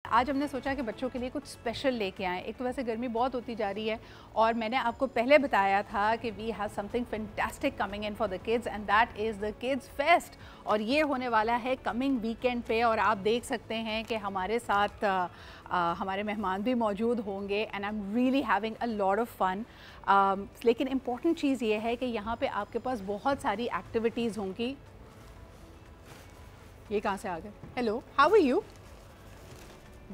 آج ہم نے سوچا کہ بچوں کے لیے کچھ اسپیشل لے کے آئیں. ایک تو ویسے گرمی بہت ہوتی جا رہی ہے اور میں نے آپ کو پہلے بتایا تھا کہ we have something fantastic coming in for the kids and that is the kids fest, اور یہ ہونے والا ہے کمنگ ویکینڈ پہ. اور آپ دیکھ سکتے ہیں کہ ہمارے ساتھ ہمارے مہمان بھی موجود ہوں گے and I am really having a lot of fun. لیکن امپورٹنٹ چیز یہ ہے کہ یہاں پہ آپ کے پاس بہت ساری ایکٹیویٹیز ہوں گی. یہ کہاں سے آ گئے؟ Hello, how are you?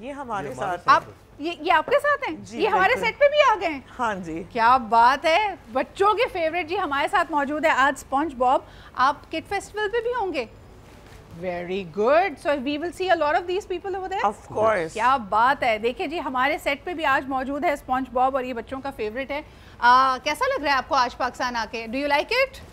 یہ ہمارے ساتھ آپ یہ آپ کے ساتھ ہیں؟ یہ ہمارے سیٹ پہ بھی آ گئے ہیں؟ ہاں جی, کیا بات ہے. بچوں کے فیوریٹ جی ہمارے ساتھ موجود ہے آج اسپونج بوب. آپ کڈ فیسٹیول پہ بھی ہوں گے؟ Very good. So we will see a lot of these people over there. Of course. کیا بات ہے. دیکھیں جی ہمارے سیٹ پہ بھی آج موجود ہے اسپونج بوب اور یہ بچوں کا فیوریٹ ہے. کیسا لگ رہا ہے آپ کو آج پاکستان آ کے؟ Do you like it?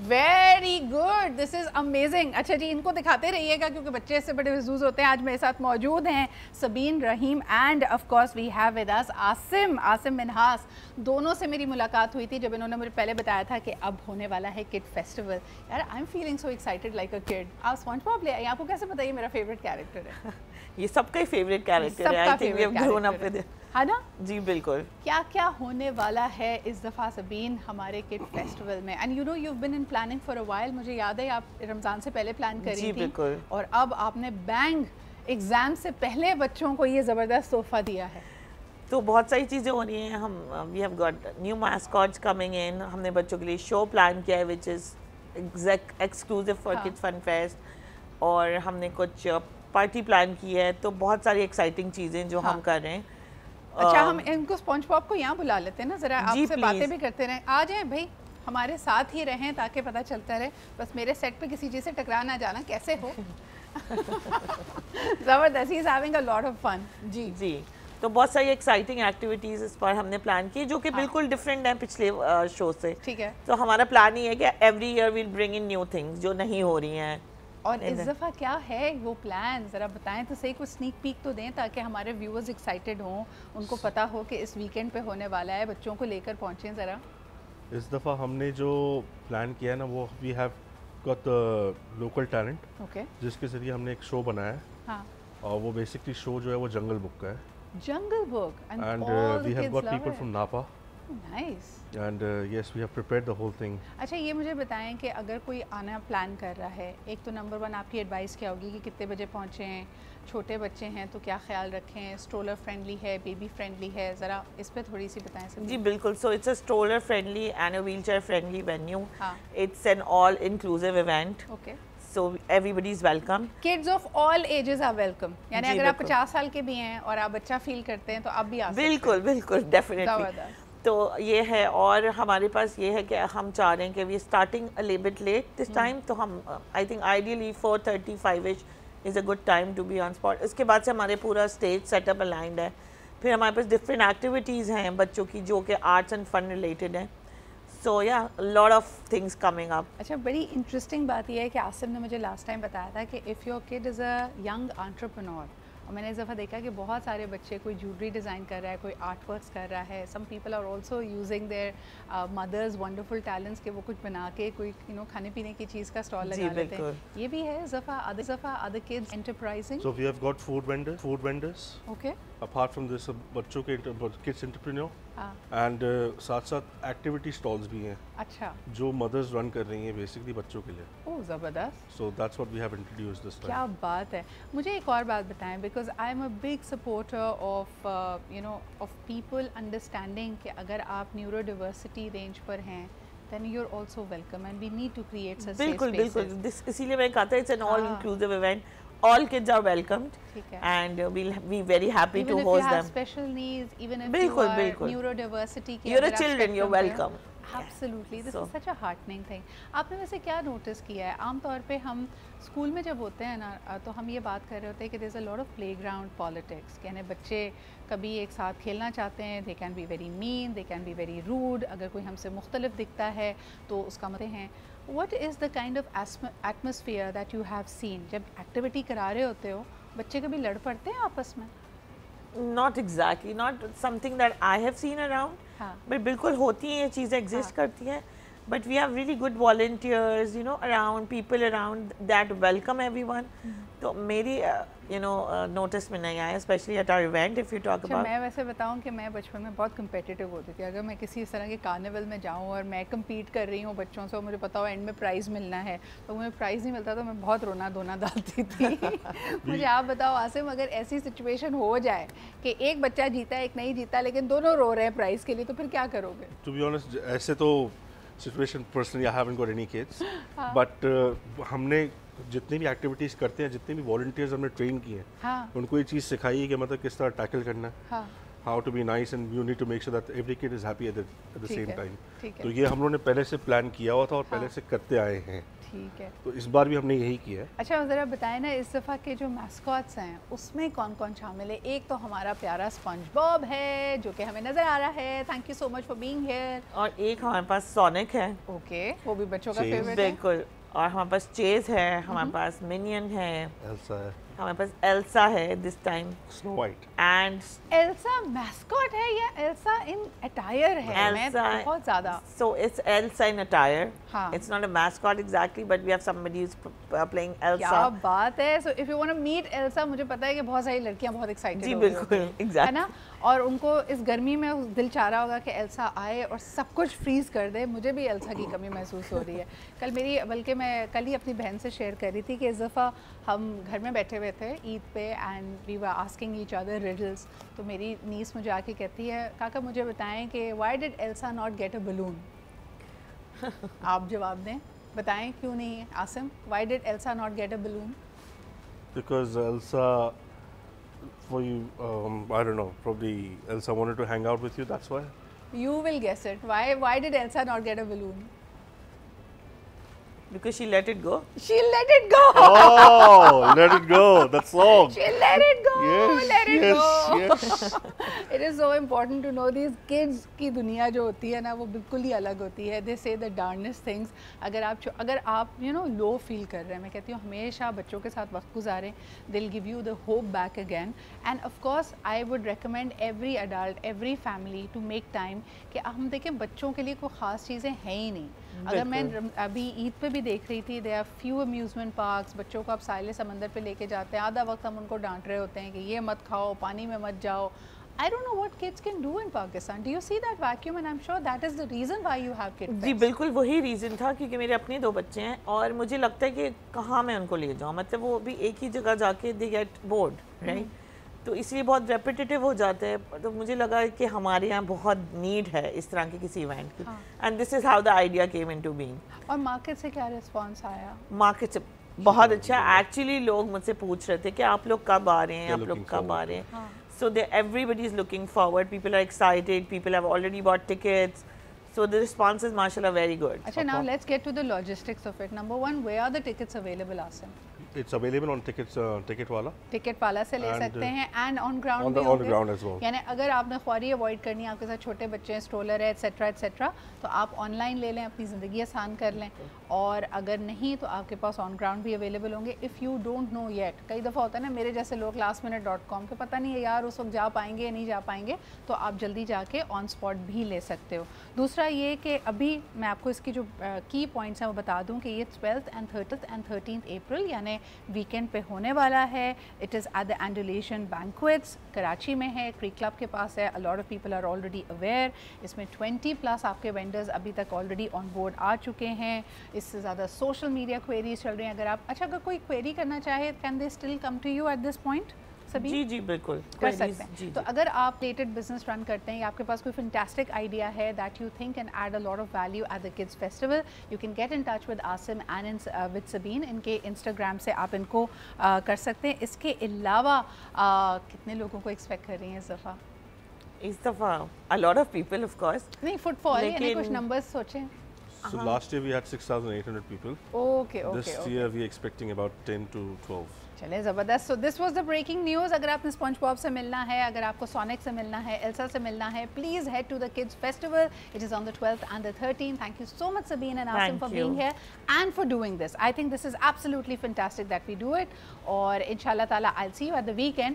Very good, this is amazing. اچھا جی ان کو دکھاتے رہیے گا کیونکہ بچے اس سے بڑے محظوظ ہوتے ہیں. آج میرے ساتھ موجود ہیں Sabeen, Rahim and of course we have with us Asim Minhas. دونوں سے میری ملاقات ہوئی تھی جب انہوں نے مجھے پہلے بتایا تھا کہ اب ہونے والا ہے کڈ فیسٹیول. یار I am feeling so excited like a kid. آپ اسپونج بوب لے آئیے. آپ کو کیسے پتہ یہ میرا فیوریٹ کیریکٹر ہے؟ یہ سب کا ہی فیوریٹ کیریکٹر ہے. I think we have grown up with ہے نا. جی بالکل. کیا کیا ہونے والا ہے اس دفعہ سبین ہمارے کڈ فیسٹیول میں؟ And you know you been in planning for a while. مجھے یاد ہے آپ رمضان سے پہلے پلان کر رہی تھی اور اب آپ نے بینگ ایگزام سے پہلے بچوں کو یہ زبردست تحفہ دیا ہے. تو بہت ساری چیزیں ہو رہی ہیں. ہم we have got new mascots coming in. ہم نے بچوں کے لیے شو پلان کیا ہے which is exclusive for kid fun fest, اور ہم نے کچھ پارٹی پلان کی ہے. تو بہت ساری ایکسائٹنگ چیزیں جو ہم کر رہے ہیں. اچھا ہم ان کو اسپونج بوب کو یہاں بلا لیتے ہیں نا, ذرا آپ سے باتیں بھی کرتے رہیں. آ جائیں بھائی, ہمارے ساتھ ہی رہیں تاکہ پتہ چلتا رہے. بس میرے سیٹ پہ کسی چیز سے ٹکرا نہ جانا. کیسے ہو؟ زبردست. ہی is having a lot of fun. جی جی, تو بہت ساری ایکسائٹنگ ایکٹیویٹیز اس پر ہم نے پلان کی جو کہ بالکل ڈفرینٹ ہیں پچھلے شو سے. ٹھیک ہے. تو ہمارا پلان یہ ہے کہ every year will bring in new things جو نہیں ہو رہی ہیں. اور اس دفعہ کیا ہے وہ پلان, ذرا بتائیں تو صحیح. کچھ سنیک پیک تو دیں تاکہ ہمارے ویورز ایکسائٹیڈ ہوں, ان کو پتہ ہو کہ اس ویکینڈ پہ ہونے والا ہے. بچوں کو لے کر پہنچیں ذرا. اس دفعہ ہم نے جو پلان کیا ہے نا وہ we have got local talent, okay, جس کے ذریعے ہم نے ایک شو بنایا ہے. ہاں, اور وہ بیسکلی شو جو ہے وہ جنگل بک کا ہے. Jungle book. And we have got people from NAPA. Nice. And yes we have prepared the whole thing. اچھا یہ مجھے بتائیں کہ اگر کوئی آنا پلان کر رہا ہے, ایک تو نمبر 1 آپ کی ایڈوائس کیا ہوگی کہ کتنے بجے پہنچیں؟ چھوٹے بچے ہیں تو کیا خیال رکھیں؟ اسٹرولر فرینڈلی ہے, بیبی فرینڈلی ہے؟ ذرا اس پہ تھوڑی سی بتائیں سر. جی بالکل. So it's a stroller friendly and a wheelchair friendly venue. It's an all inclusive event. Okay. So everybody is welcome. Kids of all ages are welcome. یعنی اگر آپ 50 سال کے بھی ہیں اور آپ بچہ فیل کرتے ہیں تو آپ بھی آ سکتے ہیں. بالکل بالکل ڈیفینیٹلی. تو یہ ہے, اور ہمارے پاس یہ ہے کہ ہم چاہ رہے ہیں کہ we starting a little bit late this time. تو ہم I think ideally 4:35 is a good time to be on spot. اس کے بعد سے ہمارے پورا اسٹیج سیٹ اپ الائنڈ ہے. پھر ہمارے پاس ڈفرینٹ ایکٹیویٹیز ہیں بچوں کی جو کہ آرٹس اینڈ فن ریلیٹڈ ہیں. So yeah, a lot of things coming up. اچھا بڑی انٹرسٹنگ بات یہ ہے کہ عاصم نے مجھے لاسٹ ٹائم بتایا تھا کہ if your kid is a young entrepreneur, اور میں نے اس دفعہ دیکھا کہ بہت سارے بچے کوئی جویلری ڈیزائن کر رہا ہے, کوئی آرٹ ورکس کر رہا ہے. Some people are also using their mothers wonderful talents کہ وہ کچھ بنا کے کوئی کھانے پینے کی چیز کا اسٹال لگا لیتے ہیں. یہ بھی ہے اس دفعہ. other kids enterprising. So we have got food vendors. Okay. Apart from this بچوں کے kids entrepreneur. اینڈ ساتھ ساتھ ایکٹیویٹی اسٹالس بھی ہیں. اچھا. جو مدرز رن کر رہی ہیں بیسکلی بچوں کے لیے. اوہ زبردست. So that's what we have introduced this time. کیا بات ہے. مجھے ایک اور بات بتائیں, because I am a big supporter of of people understanding کہ اگر آپ نیورو ڈائیورسٹی رینج پر ہیں then you're also welcome and we need to create such safe spaces. بالکل. اسی لیے میں کہتا ہوں it's an all inclusive event. All kids are welcomed and we'll be very happy to host them. Even if you have special needs, even if you are neurodiversity ke you're a children, you're welcome. Absolutely. This is such a heartening thing. آپ نے ویسے کیا notice کیا ہے؟ عام طور پہ ہم اسکول میں جب ہوتے ہیں نا تو ہم یہ بات کر رہے ہوتے ہیں کہ there's a lot of playground politics. یعنی بچے کبھی ایک ساتھ کھیلنا چاہتے ہیں, they can be very mean, they can be very rude. اگر کوئی ہم سے مختلف دکھتا ہے تو اس کا مطلب ہیں. What is the kind of atmosphere that you have seen? جب ایکٹیویٹی کرا رہے ہوتے ہو بچے کبھی لڑ پڑتے ہیں آپس میں؟ Not exactly, not something that I have seen around. But بالکل ہوتی ہیں یہ چیزیں, ایگزسٹ کرتی ہیں. But we have really good volunteers, you know, around, people around that welcome everyone. تو میری نوٹس میں نہیں آیا especially at our event if you talk about. میں ویسے بتاؤں کہ میں بچپن میں بہت کمپیٹیٹیو ہوتی تھی. اگر میں کسی اس طرح کے کارنیول میں جاؤں اور میں کمپیٹ کر رہی ہوں بچوں سے اور مجھے پتا ہو اینڈ میں پرائز ملنا ہے تو مجھے پرائز نہیں ملتا تو میں بہت رونا دھونا ڈالتی تھی. مجھے آپ بتاؤ عاصم, اگر ایسی سچویشن ہو جائے کہ ایک بچہ جیتا ہے ایک نہیں جیتا لیکن دونوں رو رہے ہیں پرائز کے لیے, تو پھر کیا کرو گے؟ ٹو بی آنیسٹ ایسے تو situation personally I haven't got any kids, but ہم نے جتنی بھی ایکٹیویٹیز کرتے ہیں, جتنے بھی والنٹیئرز ہم نے ٹرین کیے ہیں, ان کو یہ چیز سکھائی ہے کہ مطلب کس طرح ٹیکل کرنا ہے, how to be nice, and you need to make sure that every kid is happy at the same time. تو یہ ہم لوگوں نے پہلے سے پلان کیا ہوا تھا اور پہلے سے کرتے آئے ہیں. ٹھیک ہے, تو اس بار بھی ہم نے یہی کیا ہے. اچھا ذرا بتائیں نا, اس دفعہ کے جو میسکاٹس ہیں اس میں کون کون شامل ہے؟ ایک تو ہمارا پیارا اسپنج باب ہے جو کہ ہمیں نظر آ رہا ہے, thank you so much for being here. اور ایک ہمارے پاس سونک ہے. اوکے, وہ بھی بچوں کا فیوریٹ ہے. بالکل. اور ہمارے پاس چیز ہے, ہمارے پاس منین ہے, ایلسا ہے, ہمارے پاس ایلسا ہے دس ٹائم, سنو وائٹ. اینڈ ایلسا میسکاٹ ہے یا ایلسا ان اٹائر ہے؟ میں بہت زیادہ. So it's Elsa in attire. It's not a mascot exactly, but we have somebody who's playing Elsa. کیا بات ہے. So if you want to meet Elsa, مجھے پتا ہے کہ بہت ساری لڑکیاں بہت ایکسائٹیڈ جی بالکل ہے نا, اور ان کو اس گرمی میں دل چاہ رہا ہوگا کہ ایلسا آئے اور سب کچھ فریز کر دے. مجھے بھی ایلسا کی کمی محسوس ہو رہی ہے. کل میری, بلکہ میں کل ہی اپنی بہن سے شیئر کر رہی تھی کہ اس دفعہ ہم گھر میں بیٹھے ہوئے تھے عید پہ and we were asking each other riddles. تو میری نیس مجھے آ کے کہتی ہے, کاکا مجھے بتائیں کہ why did Elsa not get a balloon? آپ جواب دیں, بتائیں کیوں نہیں. Asim, why did Elsa not get a balloon? Because Elsa, for you, I don't know, probably Elsa wanted to hang out with you, that's why. You will guess it. Why did Elsa not get a balloon? Because she let it go. She let it go. Oh, let it go. That song. She let it go. Yes, let it yes, go. Yes. It is so important to know these kids کی دنیا جو ہوتی ہے نا وہ بالکل ہی الگ ہوتی ہے. They say the darndest things. اگر آپ you know low feel کر رہے ہیں, میں کہتی ہوں ہمیشہ بچوں کے ساتھ وقت گزاریں. They'll give you the hope back again. And of course I would recommend every adult, every family to make time کہ ہم دیکھیں بچوں کے لیے کوئی خاص چیزیں ہیں ہی نہیں. اگر میں ابھی عید پہ بھی دیکھ رہی تھی, there are few amusement parks, بچوں کو آپ ساحل سمندر پہ لے کے جاتے ہیں, آدھا وقت ہم ان کو ڈانٹ رہے ہوتے ہیں کہ یہ مت کھاؤ, پانی میں مت جاؤ. I don't know what kids can do in Pakistan. Do you see that vacuum? And I'm sure that is the reason why you have kids. جی بالکل وہی ریزن تھا, کیونکہ میرے اپنے 2 بچے ہیں اور مجھے لگتا ہے کہ کہاں میں ان کو لے جاؤں, مطلب وہ بھی ایک ہی جگہ جا کے they get bored, right? تو اس لیے بہت ریپیٹیٹیو ہو جاتا ہے. تو مجھے لگا کہ ہمارے یہاں بہت نیڈ ہے اس طرح کی کسی ایونٹ کی, and this is how the idea came into being. اور مارکیٹ سے کیا رسپانس آیا؟ مارکیٹ سے بہت اچھا. ایکچولی لوگ مجھ سے پوچھ رہے تھے کہ آپ لوگ کب آ رہے ہیں, آپ لوگ کب آ رہے ہیں. So everybody is looking forward. People are excited. People have already bought tickets. So the response is mashallah very good. Achha, now let's get to the logistics of it. Number one, where are the tickets available, Asim? It's available on Ticket Wala. Ticket Wala سے لے سکتے ہیں and on ground بھی on the ground as well. یعنی اگر آپ نے خواری avoid کرنی ہے, آپ کے ساتھ چھوٹے بچے ہیں, اسٹرولر ہے ایٹسیٹرا ایٹسیٹرا, تو آپ آن لائن لے لیں, اپنی زندگی آسان کر لیں. اور اگر نہیں تو آپ کے پاس آن گراؤنڈ بھی اویلیبل ہوں گے. If you don't know yet, کئی دفعہ ہوتا ہے نا میرے جیسے لوگ lastminute.com کے پتہ نہیں ہے یار اس وقت جا پائیں گے یا نہیں جا پائیں گے, تو آپ جلدی جا کے آن اسپاٹ بھی لے سکتے ہو. دوسرا یہ کہ ابھی میں آپ کو اس کی جو کی پوائنٹس ہیں وہ بتا دوں کہ یہ 12th and 13th April یعنی ویکینڈ پہ ہونے والا ہے. It is at the Andalusian banquets, Karachi میں ہے, کریک کلب کے پاس ہے. a lot of people are already aware. اس میں 20+ آپ کے وینڈرز ابھی تک آلریڈی آن بورڈ آ چکے ہیں. اس سے زیادہ سوشل میڈیا کوئریز چل رہی ہیں. اگر آپ اگر کوئی کوئری کرنا چاہے can they still come to you at this point? جی جی بالکل کر سکتے ہیں. تو اگر آپ ریلیٹڈ بزنس رن کرتے ہیں یا آپ کے پاس کوئی فنٹاسٹک آئیڈیا ہے that you think can add a lot of value at the kids festival, you can get in touch with Asim and with Sabeen. ان کے انسٹاگرام سے آپ ان کو کر سکتے ہیں. اس کے علاوہ کتنے لوگوں کو ایکسپیکٹ کر رہی ہیں اس دفعہ؟ a lot of people of course. نہیں فٹ فال یعنی کچھ نمبرز سوچیں. So last year we had 6,800 people. Okay. This year we are expecting about 10 to 12. چلے زبردست. So this was the breaking news. اگر آپ نے اسپنج باب سے ملنا ہے, اگر آپ کو سونک سے ملنا ہے, ایلسا سے ملنا ہے, please head to the kids festival. It is on the 12th and the 13th. Thank you so much Sabeen and Asim for being here and for doing this. I think this is absolutely fantastic that we do it. اور ان شاء اللہ تعالیٰ I'll see you at the weekend.